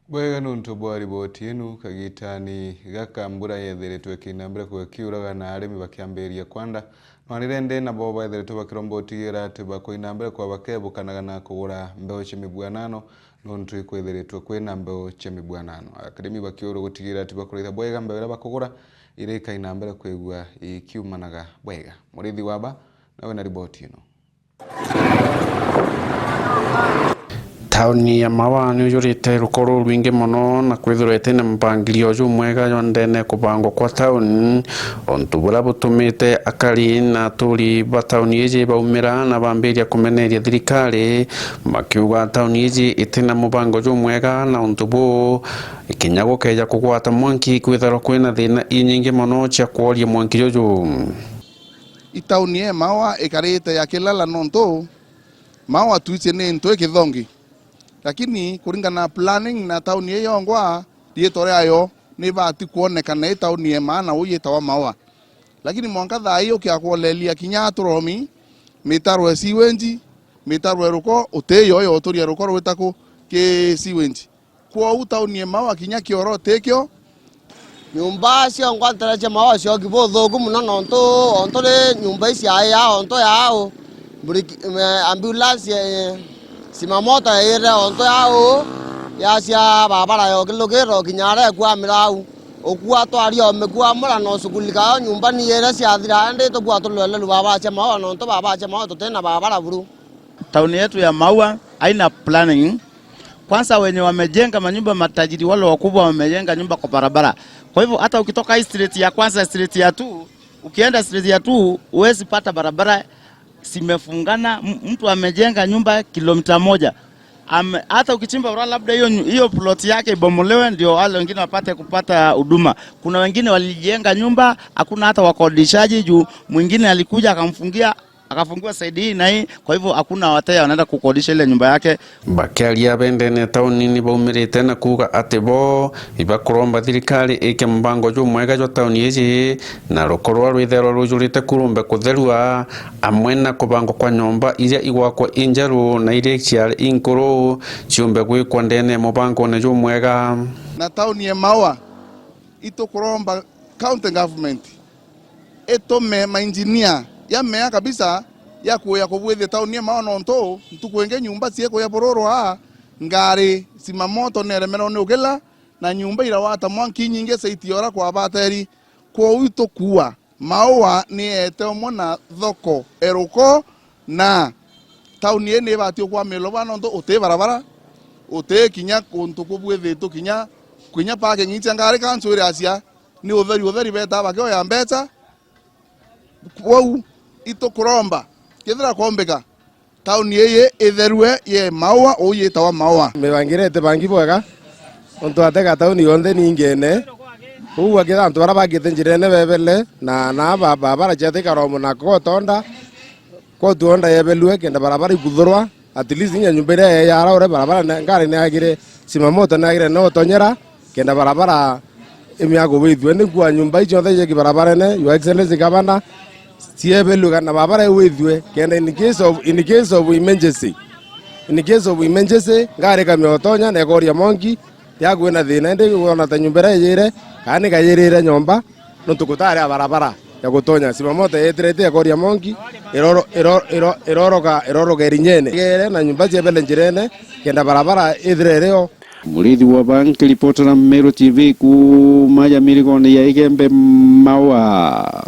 Bwega nuntu bwari botienu kagitani gaka mbura yetheretwe kinambere kwekiuraga na arimi bakiambiria kwanda nwanirende na bo batheretwe bakirombotigira ati bakoinambere kwa bakebukanaga na kugura mbeo chemibwanano nuntu ikwetheretwe kwina mbeo chemibwanano akademi bakioro gutigira ati bakuritha bwega mbeo bakugura ire kainambere kwegwa ikiumanaga bwega murithi waba nawe na riboti ino. Tauni ya Mawa ni ujurite rukoro rwingi muno na kwithurete na mpangilio jumwega yondene kubango kwa tauni ontu bura butumite akari na turi ba tauni iji baumira na bambiria kumeneria thirikari makiuga tauni iji itina mubango jumwega na ontu bu ikinyago keja kugwata mwanki kwitharo kwina thina inyingi muno cia kuoria mwanki joju itauni ya Mawa ikarite ya kilala nonto Mawa tuiche ni nto kithongi lakini kuringana na planning na tauni hiyo ngwa dietore ayo ni bati kuonekana tauni ya maana uyetawa Mawa lakini mwangatha hiyo kia kuolelia kinyatoromi mitarwe siwenji mitarwe ruko uteyo yo otoria ruko rwetako ke siwenji kwa utauni ya Mawa kinya kioro tekyo nyumba cia ngwatara cia Mawa cio kibothogu muno nonto ontore nyumba cia ya onto yao ambulance simamoto ire onto yao ya cia babara yo kilogero kinyara kwa mirau okua twari o mekua mura no sukulika nyumba ni ire cia thira ende to kwa tulele baba cia Mawa nonto baba cia Mawa tena babara buru. Tauni yetu ya Mawa haina planning. Kwanza wenye wamejenga manyumba matajiri wale wakubwa wamejenga nyumba kwa barabara. Kwa hivyo hata ukitoka street ya kwanza street ya 2 ukienda street ya 2 huwezi pata barabara simefungana, mtu amejenga nyumba kilomita 1. Hata ukichimba ura labda hiyo plot yake ibomolewe ndio wale wengine wapate kupata huduma. Kuna wengine walijenga nyumba hakuna hata wakodishaji juu mwingine alikuja akafungiwa saidi hii na hii, kwa hivyo hakuna wateja wanaenda kukodisha ile nyumba yake. Bakiaria bendene tauni ni baumirite na kuga ati bo ibakuromba thirikari ike mbango jumwega jo tauni iji na rukorwa rwithero rujurite kurumbe kutherua amwe na kubango kwa nyomba iria igwakwa injeru na iria ciari inkuru ciumbe gwikwa ndene mubango ne jumwega na tauni ya Mawa itokuromba county government etome engineer ya mea kabisa ya kuya kubwethe tauni ya Mawa nonto ntukwenge nyumba cieko ya bororo ngari simamoto neremero ne ugela na nyumba irawata mwanki nyinge seitiora kwa bateri kwa uito kuwa Mawa ni etemo na thoko eruko na tauni ene batio kwa meloba nonto ote barabara ote kinya kuntu kubwethe to kinya pake ngicha ngari kanchuri asia ni overi beta bakyo ya mbecha kwau ito kuromba kethira kombeka tauni yeye itherwe ye Mawa uyetawa Mawa mebangirete bangi bwega onto ateka tauni yonde ningene uwa kida antu barabagite njirene bebele na babara chete karomo na kotonda ko tuonda yebelwe kenda barabara ikuthurwa at least nya nyumbere ya ore barabara ngari ne agire simamoto na agire no tonyera kenda barabara imiago withwe ni kwa nyumba icho theye ki barabara ne your excellency governor siebelu na babara withwe kenda in case of emergency ngare kamyotonya na goria monki yagwena thina ndi wona ta nyumbera yire kani kayirire nyomba ntukutare barabara ya gutonya simamoto yetrete goria monki iroroka irinyene gere na nyumba siebele njirene kenda barabara idrereo. Murithi wa banki reporter na Meru TV ku Maya Mirigone ya Igembe Mawa.